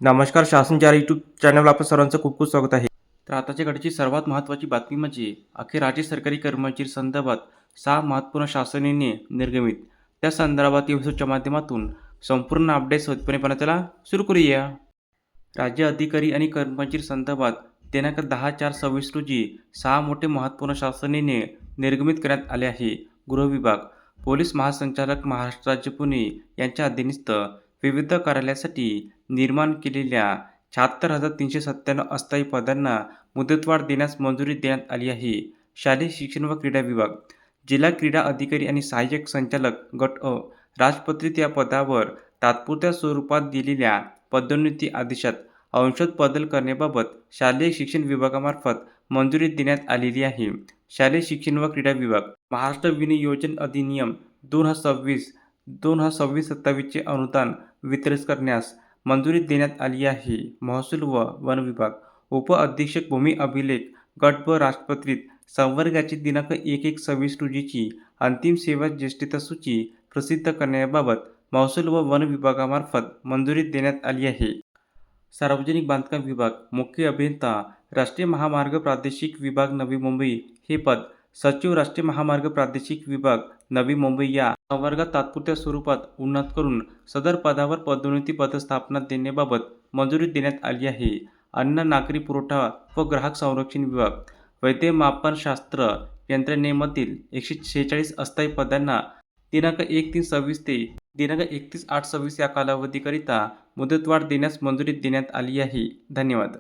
नमस्कार. शासन चार यूट्यूब चॅनलवर आपलं सर्वांचं खूप खूप स्वागत आहे. तर आताच्या घडीची सर्वात महत्त्वाची बातमी म्हणजे अखेर राज्य सरकारी कर्मचारी संदर्भात 6 महत्त्वपूर्ण शासनाने निर्गमित. त्या संदर्भात या एपिसोडच्या माध्यमातून संपूर्ण अपडेट स्वतंत्रपणे त्याला सुरू करूया. राज्य अधिकारी आणि कर्मचारी संदर्भात दिनांक 10/4/26 रोजी 6 मोठे महत्त्वपूर्ण शासनाने निर्गमित करण्यात आले आहे. गृह विभाग, पोलीस महासंचालक, महाराष्ट्र राज्य पुणे यांच्या अधीनस्थ विविध कार्यालयासाठी निर्माण केलेल्या 76,397 अस्थायी पदांना मुदतवाढ देण्यास मंजुरी देण्यात आली आहे. शालेय शिक्षण व क्रीडा विभाग, जिल्हा क्रीडा अधिकारी आणि सहाय्यक संचालक गट अ राजपत्रित या पदावर तात्पुरत्या स्वरूपात दिलेल्या पदोन्नती आदेशात अंशतः बदल करण्याबाबत शालेय शिक्षण विभागामार्फत मंजुरी देण्यात आलेली आहे. शालेय शिक्षण व क्रीडा विभाग, महाराष्ट्र विनियोजन अधिनियम 2026-27 चे अनुदान वितरित करण्यास मंजुरी देण्यात आली आहे. महसूल व वन विभाग, उप अधीक्षक भूमी अभिलेख गट ब राजपत्रित संवर्गाची दिनांक 1/1/26 रोजीची अंतिम सेवा ज्येष्ठता सूची प्रसिद्ध करण्याबाबत महसूल व वन विभागामार्फत मंजुरी देण्यात आली आहे. सार्वजनिक बांधकाम विभाग, मुख्य अभियंता, राष्ट्रीय महामार्ग प्रादेशिक विभाग नवी मुंबई हे पद सचिव, राष्ट्रीय महामार्ग प्रादेशिक विभाग नवी मुंबई या संवर्गात तात्पुरत्या स्वरूपात उन्नत करून सदर पदावर पदोन्नती पदस्थापना देण्याबाबत मंजुरी देण्यात आली आहे. अन्न, नागरी पुरवठा व ग्राहक संरक्षण विभाग, वैद्यमापनशास्त्र यंत्रणेमधील 146 अस्थायी पदांना दिनांक 1/3/26 ते दिनांक 31/8/26 या कालावधीकरिता मुदतवाढ देण्यास मंजुरी देण्यात आली आहे. धन्यवाद.